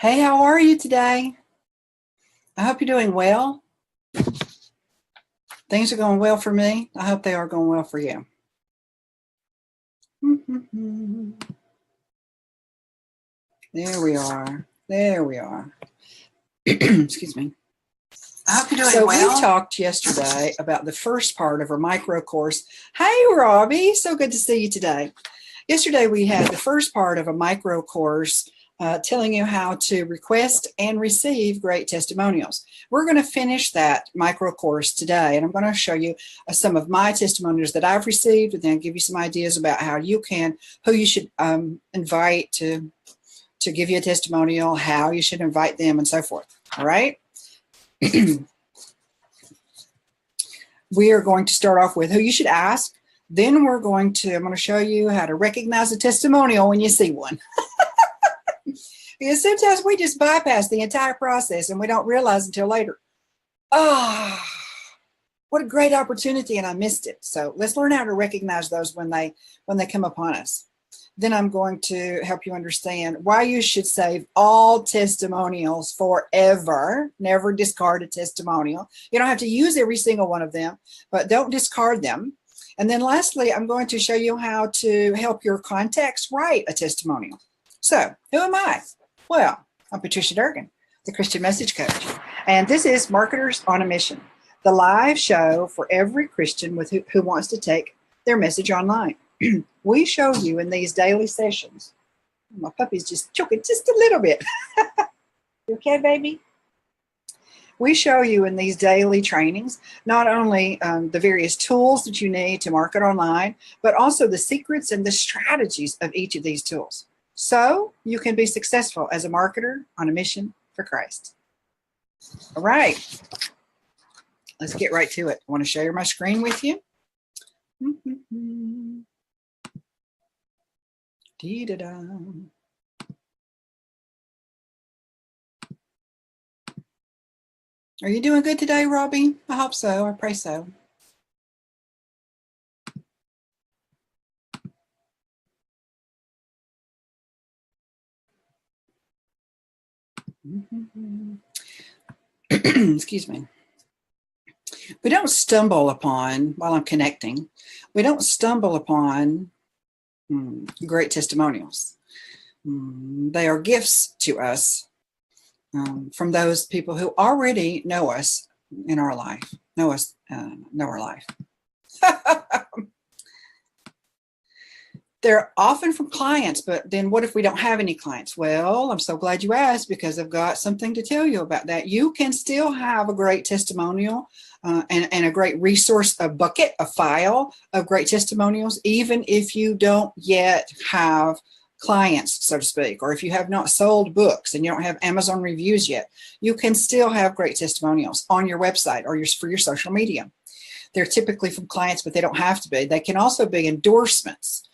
Hey, how are you today? I hope you're doing well. Things are going well for me. I hope they are going well for you. There we are. There we are. Excuse me. I hope you're doing well. We talked yesterday about the first part of our micro course. Hey, Robbie. So good to see you today. Yesterday, we had the first part of a micro course telling you how to request and receive great testimonials. We're going to finish that micro course today, and I'm going to show you some of my testimonials that I've received, and then give you some ideas about how you can, who you should invite to give you a testimonial, how you should invite them, and so forth. All right? We are going to start off with who you should ask. Then I'm going to show you how to recognize a testimonial when you see one. Because sometimes we just bypass the entire process and we don't realize until later. Ah, what a great opportunity, and I missed it. So let's learn how to recognize those when they come upon us. Then I'm going to help you understand why you should save all testimonials forever. Never discard a testimonial. You don't have to use every single one of them, but don't discard them. And then lastly, I'm going to show you how to help your contacts write a testimonial. So who am I? Well, I'm Patricia Durgan, the Christian Message Coach, and this is Marketers on a Mission, the live show for every Christian who wants to take their message online. We show you in these daily sessions. My puppy's just choking just a little bit. You okay, baby? We show you in these daily trainings not only the various tools that you need to market online, but also the secrets and the strategies of each of these tools, so you can be successful as a marketer on a mission for Christ. All right, let's get right to it. I want to share my screen with you. Dee-da-da. Are you doing good today, Robbie? I hope so. I pray so. Excuse me. We don't stumble upon, while I'm connecting, we don't stumble upon great testimonials. They are gifts to us from those people who already know us in our life, know our life. They're often from clients, but then what if we don't have any clients? Well, I'm so glad you asked, because I've got something to tell you about that. You can still have a great testimonial and a great resource, a bucket, a file of great testimonials, even if you don't yet have clients, so to speak, or if you have not sold books and you don't have Amazon reviews yet, you can still have great testimonials on your website or for your social media. They're typically from clients, but they don't have to be. They can also be endorsements.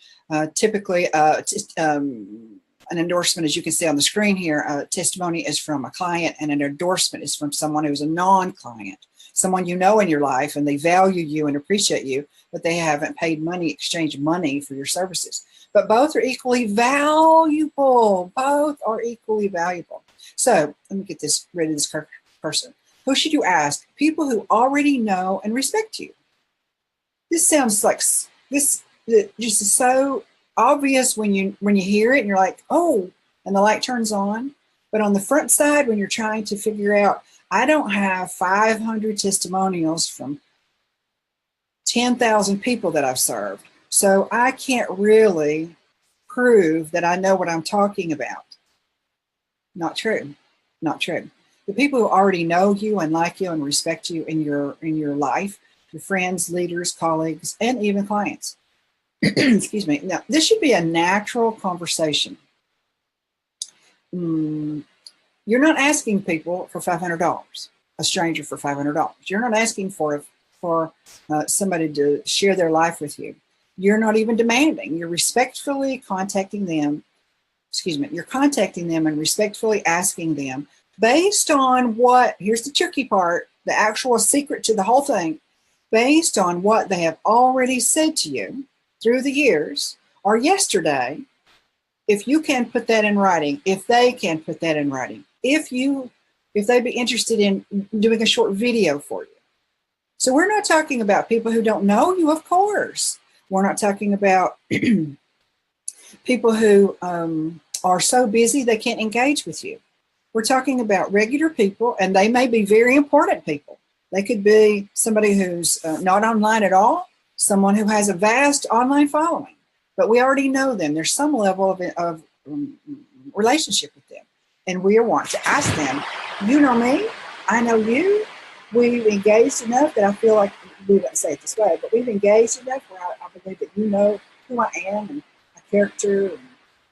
Typically, an endorsement, as you can see on the screen here, a testimony is from a client, and an endorsement is from someone who's a non-client, someone you know in your life, and they value you and appreciate you, but they haven't paid money, exchanged money for your services. But both are equally valuable. Both are equally valuable. So let me get rid of this person. Who should you ask? People who already know and respect you. This sounds like this. Just so obvious when you hear it and you're like, oh, and the light turns on. But on the front side, when you're trying to figure out, I don't have 500 testimonials from 10,000 people that I've served, so I can't really prove that I know what I'm talking about. Not true. Not true. The people who already know you and like you and respect you in your life, your friends, leaders, colleagues, and even clients. Excuse me. Now, this should be a natural conversation. You're not asking people for $500, a stranger for $500. You're not asking for somebody to share their life with you. You're not even demanding. You're respectfully contacting them. Excuse me. You're contacting them and respectfully asking them based on what, here's the tricky part, the actual secret to the whole thing, based on what they have already said to you through the years or yesterday, if you can put that in writing, if they can put that in writing, if they'd be interested in doing a short video for you. So we're not talking about people who don't know you, of course. We're not talking about people who are so busy they can't engage with you. We're talking about regular people, and they may be very important people. They could be somebody who's not online at all, someone who has a vast online following, but we already know them. There's some level of relationship with them. And we want to ask them, you know me, I know you, we've engaged enough that I feel like, we don't say it this way, but we've engaged enough where I believe that you know who I am and my character and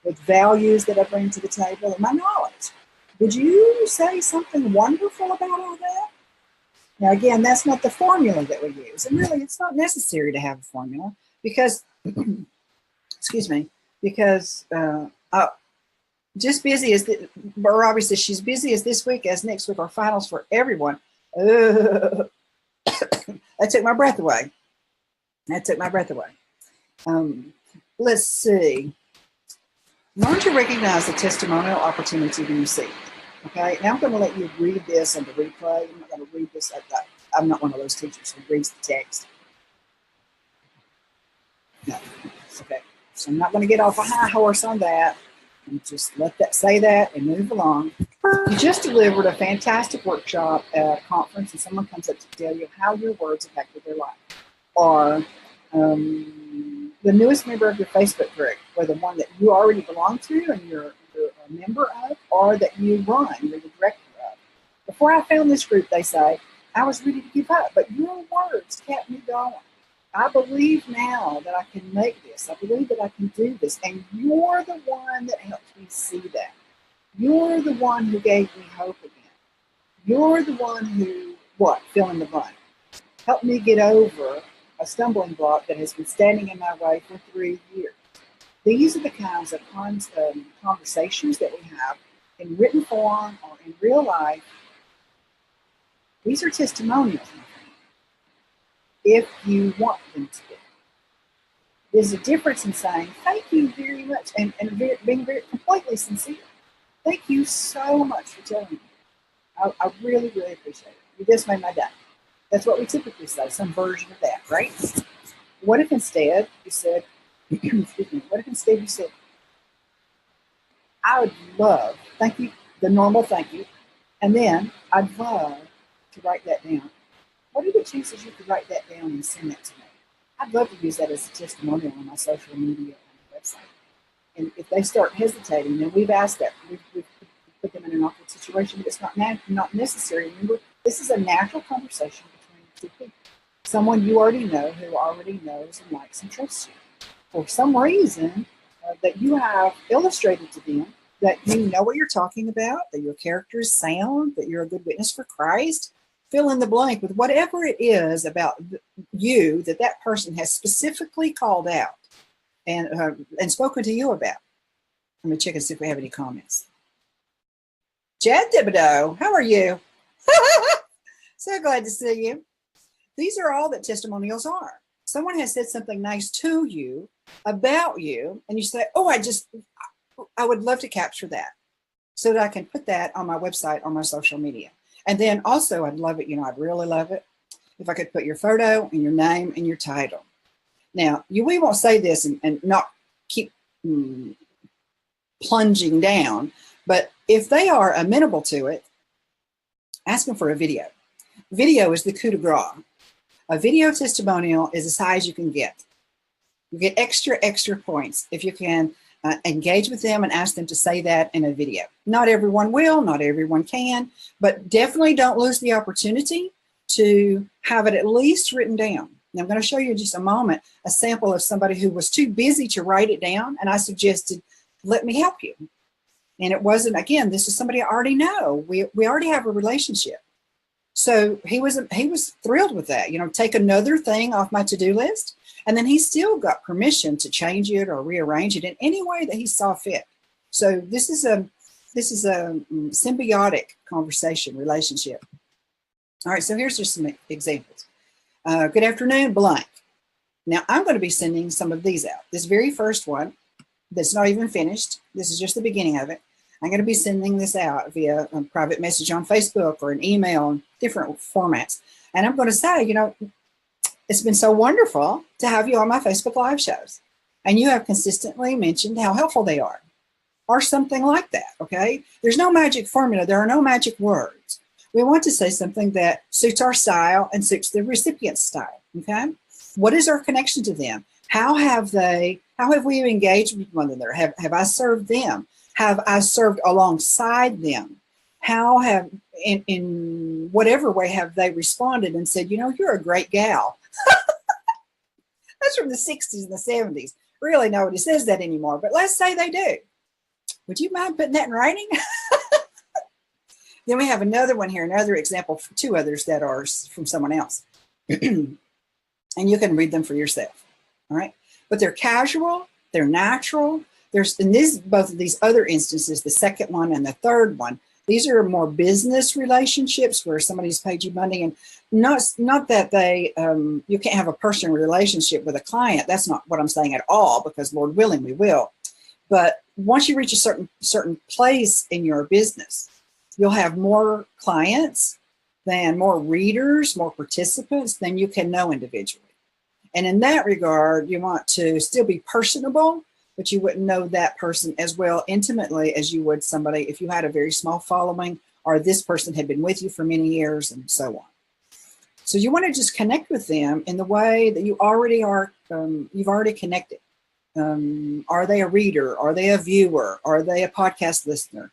with values that I bring to the table and my knowledge. Would you say something wonderful about all that? Now, again, that's not the formula that we use. And really, it's not necessary to have a formula because, excuse me, because just busy as, Robbie says she's busy as this week as next week are finals for everyone. That took my breath away. Let's see. Learn to recognize the testimonial opportunity when you see it. Okay, now I'm going to let you read this on the replay. I'm not going to read this. I'm not one of those teachers who reads the text. No, okay. So I'm not going to get off a high horse on that. And just let that say that and move along. You just delivered a fantastic workshop at a conference, and someone comes up to tell you how your words affected their life. Or the newest member of your Facebook group, or the one that you already belong to and you're a member of, or that you run, you're the director of. Before I found this group, they say, I was ready to give up, but your words kept me going. I believe now that I can make this. I believe that I can do this. And you're the one that helped me see that. You're the one who gave me hope again. You're the one who, fill in the blank, helped me get over a stumbling block that has been standing in my way for 3 years. These are the kinds of conversations that we have in written form or in real life. These are testimonials, my friend, if you want them to be. There's a difference in saying, thank you very much, and being very completely sincere. Thank you so much for telling me. I really, really appreciate it. You just made my day. That's what we typically say, some version of that, right? What if instead you said, excuse me, what if instead you said, I would love, thank you, the normal thank you, and then I'd love to write that down. What are the chances you could write that down and send that to me? I'd love to use that as a testimonial on my social media and website. And if they start hesitating, then we've asked that. We've put them in an awkward situation, but it's not necessary. Remember, this is a natural conversation between two people. Someone you already know who already knows and likes and trusts you. For some reason that you have illustrated to them that you know what you're talking about, that your character is sound, that you're a good witness for Christ. Fill in the blank with whatever it is about you that that person has specifically called out and spoken to you about. Let me check and see if we have any comments. Chad Thibodeau, how are you? So glad to see you. These are all that testimonials are. Someone has said something nice to you, about you, and you say, oh, I would love to capture that so that I can put that on my website, on my social media. And then also I'd love it, I'd really love it if I could put your photo and your name and your title. Now, we won't say this and not keep plunging down, but if they are amenable to it, ask them for a video. Video is the coup de grace. A video testimonial is as high as you can get. You get extra points if you can engage with them and ask them to say that in a video. Not everyone will, not everyone can, but definitely don't lose the opportunity to have it at least written down. Now I'm going to show you in just a moment a sample of somebody who was too busy to write it down, and I suggested, let me help you. And it wasn't, again, this is somebody I already know. We already have a relationship. So he was thrilled with that, take another thing off my to-do list. And then he still got permission to change it or rearrange it in any way that he saw fit. So this is a symbiotic conversation relationship. All right, so here's just some examples. Good afternoon, blank. Now I'm going to be sending some of these out. This very first one, that's not even finished. This is just the beginning of it. I'm going to be sending this out via a private message on Facebook or an email in different formats. And I'm going to say, you know, it's been so wonderful to have you on my Facebook Live shows. And you have consistently mentioned how helpful they are, or something like that, okay? There's no magic formula. There are no magic words. We want to say something that suits our style and suits the recipient's style, okay? What is our connection to them? How have we engaged with one another? Have I served them? Have I served alongside them? How have, in whatever way, have they responded and said, you know, you're a great gal? That's from the 60s and the 70s. Really, nobody says that anymore, but let's say they do. Would you mind putting that in writing? Then we have another one here, another example, for two others that are from someone else. And you can read them for yourself. All right. But they're casual, they're natural. There's in this, both of these other instances, the second one and the third one, these are more business relationships where somebody's paid you money, and not that they you can't have a personal relationship with a client. That's not what I'm saying at all, because Lord willing, we will. But once you reach a certain place in your business, you'll have more clients than more readers, more participants than you can know individually. And in that regard, you want to still be personable, but you wouldn't know that person as well intimately as you would somebody if you had a very small following, or this person had been with you for many years, and so on. So you want to just connect with them in the way that you already are, you've already connected. Are they a reader? Are they a viewer? Are they a podcast listener?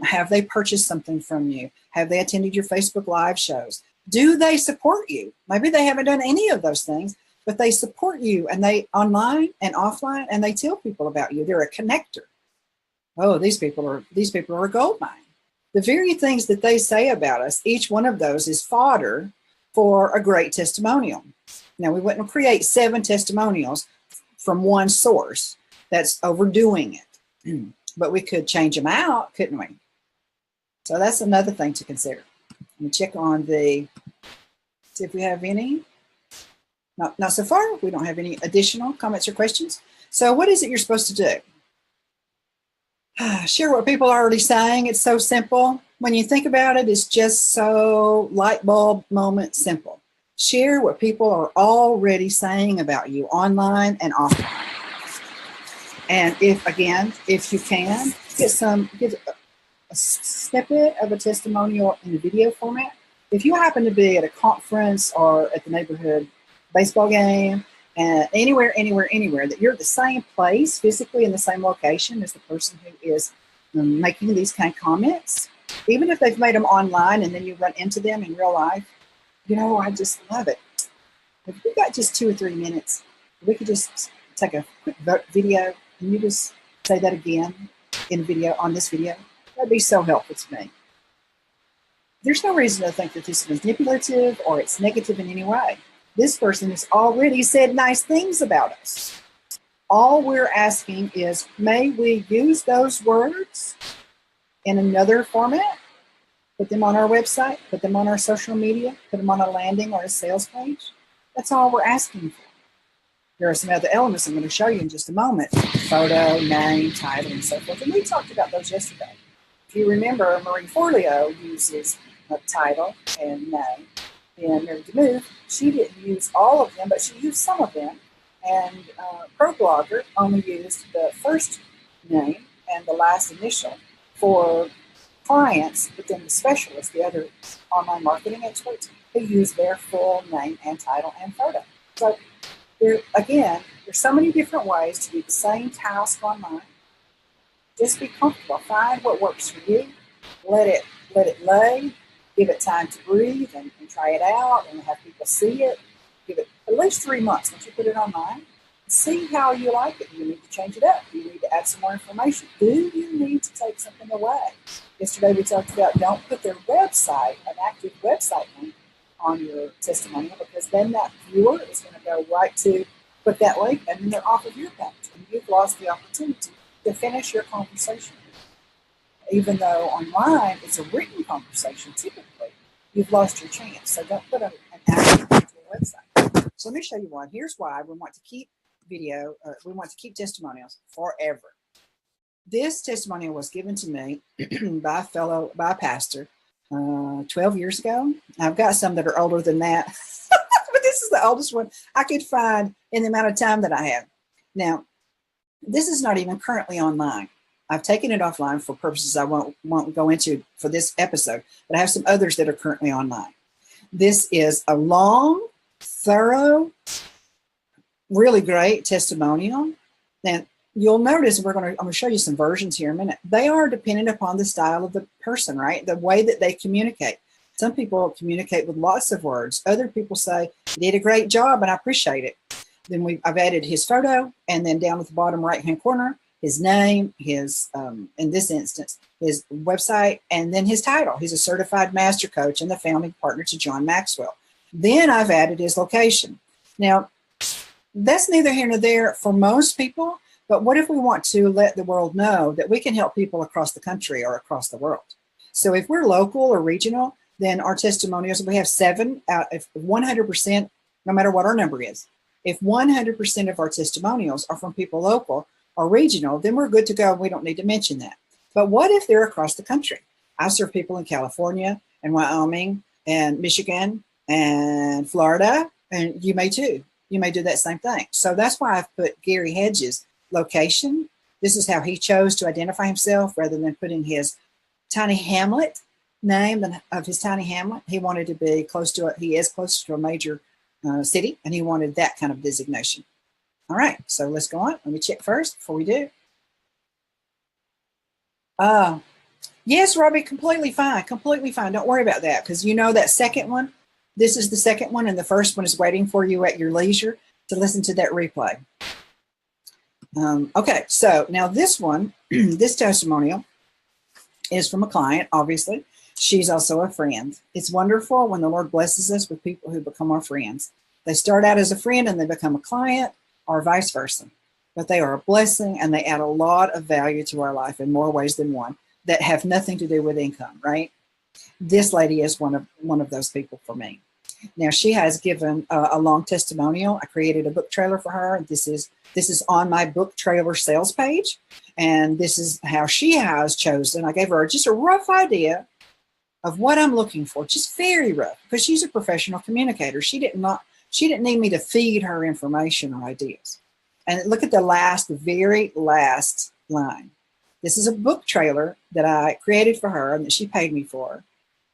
Have they purchased something from you? Have they attended your Facebook Live shows? Do they support you? Maybe they haven't done any of those things, but they support you, and they online and offline, and they tell people about you. They're a connector. Oh, these people are a gold mine. The very things that they say about us, each one of those is fodder for a great testimonial. Now, we wouldn't create 7 testimonials from one source. That's overdoing it. But we could change them out, couldn't we? So that's another thing to consider. Let me check on see if we have any. Not so far. We don't have any additional comments or questions. So what is it you're supposed to do? Share what people are already saying. It's so simple. When you think about it, it's just so light bulb moment simple. Share what people are already saying about you online and offline. And if you can, get a snippet of a testimonial in a video format. If you happen to be at a conference or at the neighborhood baseball game, and anywhere that you're at the same place, physically in the same location as the person who is making these kind of comments, even if they've made them online and then you run into them in real life, you know, I just love it. If we got just 2 or 3 minutes, we could just take a quick video and you just say that again in video, on this video. That'd be so helpful to me. There's no reason to think that this is manipulative or it's negative in any way. This person has already said nice things about us. All we're asking is, may we use those words in another format? Put them on our website, put them on our social media, put them on a landing or a sales page. That's all we're asking for. There are some other elements I'm going to show you in just a moment. Photo, name, title, and so forth. And we talked about those yesterday. If you remember, Marie Forleo uses a title and name. And Mary DeMove, she didn't use all of them, but she used some of them. And ProBlogger only used the first name and the last initial for clients, but then the specialists, the other online marketing experts, who use their full name and title and photo. So there's so many different ways to do the same task online. Just be comfortable. Find what works for you. Let it lay. Give it time to breathe and try it out and have people see it. Give it at least 3 months once you put it online. See how you like it. Do you need to change it up? Do you need to add some more information? Do you need to take something away? Yesterday we talked about don't put their website, an active website link, on your testimonial, because then that viewer is going to go right to put that link and then they're off of your page. And you've lost the opportunity to finish your conversation. Even though online it's a written conversation, typically, you've lost your chance. So don't put an active link to your website. So let me show you one. Here's why we want to keep video. We want to keep testimonials forever. This testimonial was given to me by a pastor 12 years ago. I've got some that are older than that, but this is the oldest one I could find in the amount of time that I have. Now, this is not even currently online. I've taken it offline for purposes I won't go into for this episode, but I have some others that are currently online. This is a long, thorough, really great testimonial. Now, you'll notice I'm going to show you some versions here in a minute. They are dependent upon the style of the person, right? The way that they communicate. Some people communicate with lots of words. Other people say, you did a great job and I appreciate it. Then I've added his photo, and then down at the bottom right-hand corner, his name, his, in this instance, his website, and then his title. He's a certified master coach and the founding partner to John Maxwell. Then I've added his location. Now, that's neither here nor there for most people, but what if we want to let the world know that we can help people across the country or across the world? So if we're local or regional, then our testimonials, we have 7 out of 100%, no matter what our number is. If 100% of our testimonials are from people local or regional, then we're good to go. We don't need to mention that. But what if they're across the country? I serve people in California and Wyoming and Michigan and Florida, and you may too. You may do that same thing. So that's why I've put Gary Hedges' location. This is how he chose to identify himself rather than putting his tiny hamlet name of his tiny hamlet. He wanted to be close to it. He is close to a major city, and he wanted that kind of designation. All right, so let's go on. Let me check first before we do. Yes, Robbie, completely fine, completely fine. Don't worry about that, because you know that second one, this is the second one, and the first one is waiting for you at your leisure to listen to that replay. Okay, so now this one, this testimonial is from a client, obviously. She's also a friend. It's wonderful when the Lord blesses us with people who become our friends. They start out as a friend and they become a client, or vice versa. But they are a blessing and they add a lot of value to our life in more ways than one that have nothing to do with income, right? This lady is one of those people for me. Now, she has given a long testimonial. I created a book trailer for her. This is on my book trailer sales page, and this is how she has chosen. I gave her just a rough idea of what I'm looking for, just very rough, because she's a professional communicator. She didn't need me to feed her information or ideas. And look at the very last line. This is a book trailer that I created for her and that she paid me for.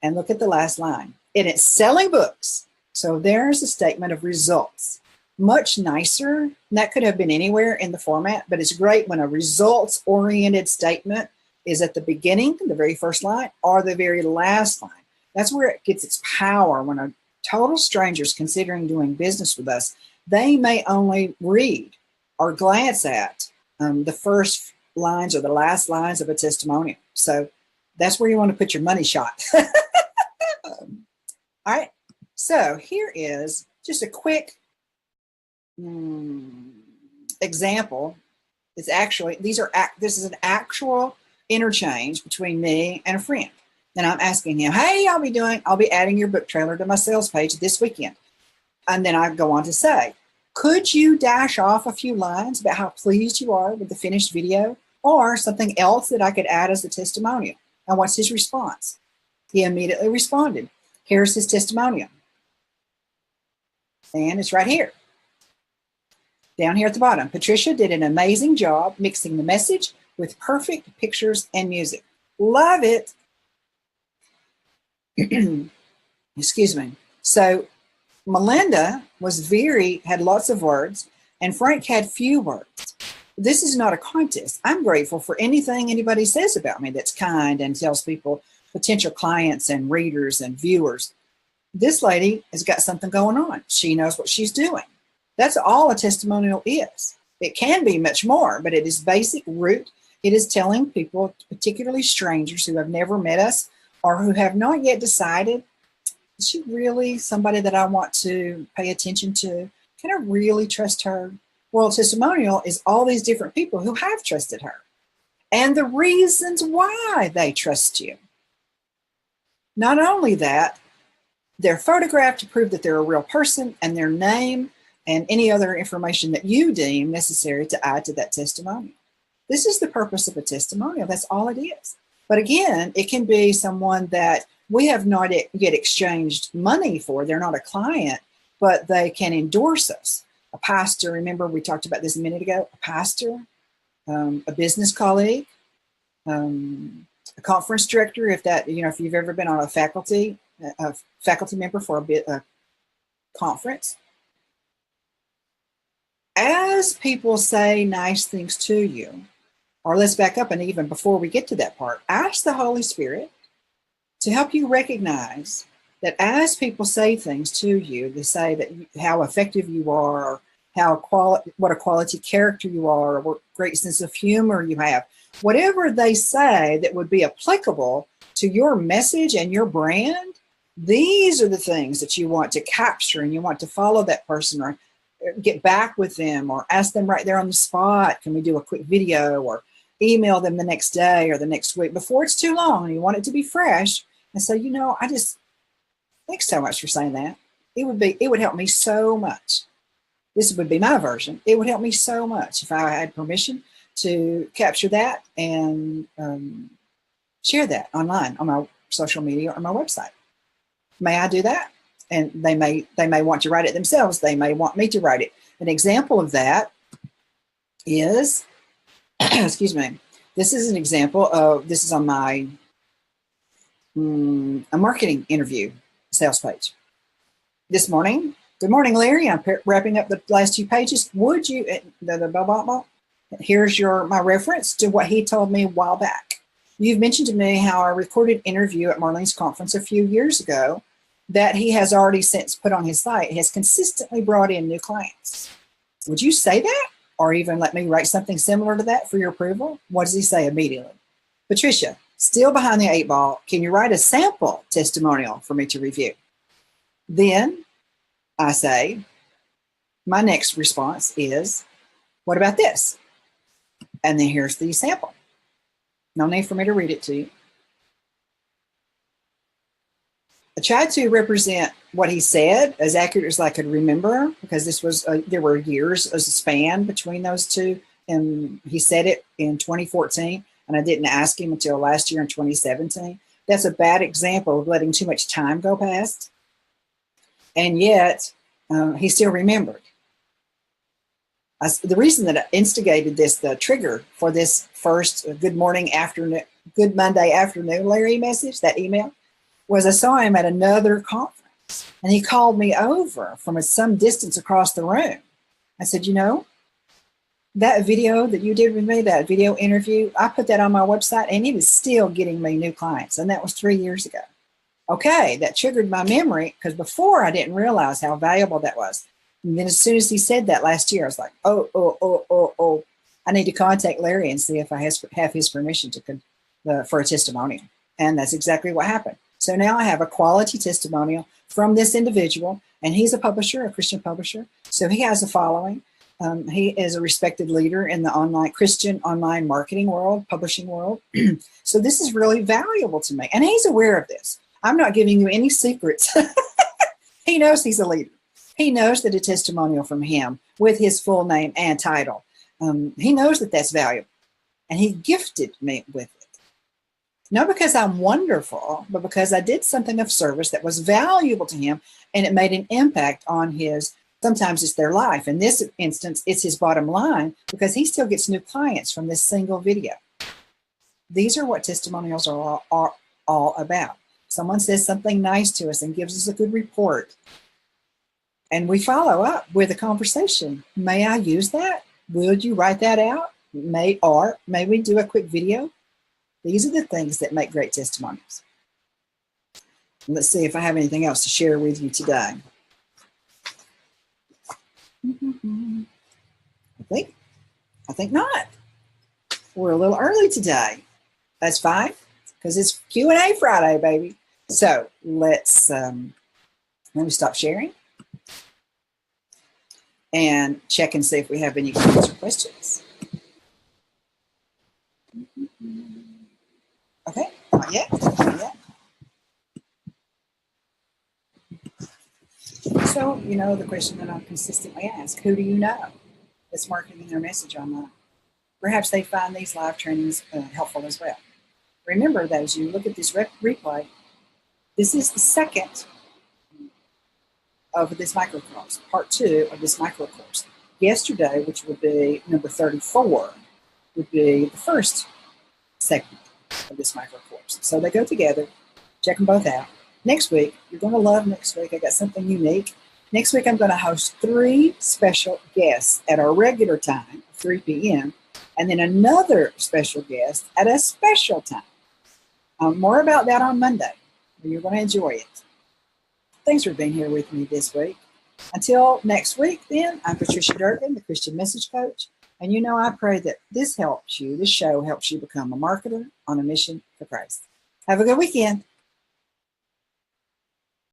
And look at the last line. And it's selling books. So there's a statement of results. Much nicer. And that could have been anywhere in the format, but it's great when a results-oriented statement is at the beginning, the very first line, or the very last line. That's where it gets its power. When a total stranger is considering doing business with us, they may only read or glance at the first lines or the last lines of a testimonial. So that's where you want to put your money shot. All right. So here is just a quick example. It's actually, this is an actual interchange between me and a friend. And I'm asking him, hey, I'll be adding your book trailer to my sales page this weekend. And then I go on to say, could you dash off a few lines about how pleased you are with the finished video, or something else that I could add as a testimonial? And what's his response? He immediately responded. Here's his testimonial. And it's right here. Down here at the bottom. Patricia did an amazing job mixing the message with perfect pictures and music. Love it. Excuse me. So Melinda had lots of words, and Frank had few words. This is not a contest. I'm grateful for anything anybody says about me that's kind and tells people, potential clients and readers and viewers, this lady has got something going on. She knows what she's doing. That's all a testimonial is. It can be much more, but it is basic root. It is telling people, particularly strangers who have never met us or who have not yet decided, is she really somebody that I want to pay attention to? Can I really trust her? Well, testimonial is all these different people who have trusted her and the reasons why they trust you. Not only that, they're photographed to prove that they're a real person, and their name and any other information that you deem necessary to add to that testimonial. This is the purpose of a testimonial. That's all it is. But again, it can be someone that we have not yet exchanged money for. They're not a client, but they can endorse us. A pastor, remember we talked about this a minute ago, a pastor, a business colleague, a conference director, if that, if you've ever been on a faculty member for a conference. As people say nice things to you, or let's back up, and even before we get to that part, ask the Holy Spirit to help you recognize that as people say things to you, they say that how effective you are, or what a quality character you are, or what great sense of humor you have, whatever they say that would be applicable to your message and your brand, these are the things that you want to capture, and you want to follow that person or get back with them or ask them right there on the spot. Can we do a quick video, or email them the next day or the next week before it's too long, and you want it to be fresh, and say, thanks so much for saying that. It would help me so much. This would be my version. It would help me so much if I had permission to capture that and share that online on my social media or my website. May I do that? And they may want to write it themselves. They may want me to write it. An example of that is, excuse me, this is an example of, this is on my a marketing interview sales page. This morning, good morning, Larry. I'm wrapping up the last 2 pages. Would you, here's my reference to what he told me a while back. You've mentioned to me how a recorded interview at Marlene's conference a few years ago that he has already since put on his site has consistently brought in new clients. Would you say that? Or even let me write something similar to that for your approval? What does he say immediately? Patricia, still behind the 8 ball, can you write a sample testimonial for me to review? Then I say, my next response is, what about this? And then here's the sample. No need for me to read it to you. I tried to represent what he said as accurate as I could remember, because this was there were years as a span between those two, and he said it in 2014, and I didn't ask him until last year in 2017. That's a bad example of letting too much time go past, and yet he still remembered. The reason that I instigated this, the trigger for this first good Monday afternoon Larry message, that email, was I saw him at another conference, and he called me over from some distance across the room. I said, that video that you did with me, that video interview, I put that on my website, and it is still getting me new clients, and that was 3 years ago. Okay, that triggered my memory, because before I didn't realize how valuable that was. And then as soon as he said that last year, I was like, oh, I need to contact Larry and see if I have his permission for a testimonial. And that's exactly what happened. So now I have a quality testimonial from this individual, and he's a publisher, a Christian publisher. So he has a following. He is a respected leader in the Christian online marketing world, publishing world. So this is really valuable to me. And he's aware of this. I'm not giving you any secrets. He knows he's a leader. He knows that a testimonial from him with his full name and title, he knows that that's valuable. And he gifted me with it. Not because I'm wonderful, but because I did something of service that was valuable to him, and it made an impact on sometimes it's their life. In this instance, it's his bottom line, because he still gets new clients from this single video. These are what testimonials are all about. Someone says something nice to us and gives us a good report, and we follow up with a conversation. May I use that? Would you write that out? May we do a quick video? These are the things that make great testimonials. Let's see if I have anything else to share with you today. I think not. We're a little early today. That's fine, because it's Q&A Friday, baby. So let me stop sharing and check and see if we have any comments or questions. Okay, not yet. So, you know, the question that I consistently ask, who do you know that's marketing their message online? Perhaps they find these live trainings helpful as well. Remember that as you look at this replay, this is the second of this micro course, part 2 of this micro course. Yesterday, which would be number 34, would be the first segment of this micro course. So they go together. Check them both out. Next week, you're going to love next week. I got something unique. Next week, I'm going to host 3 special guests at our regular time, 3 p.m., and then another special guest at a special time. More about that on Monday. You're going to enjoy it. Thanks for being here with me this week. Until next week, then, I'm Patricia Durkin, the Christian Message Coach. And you know, I pray that this show helps you become a marketer on a mission for Christ. Have a good weekend.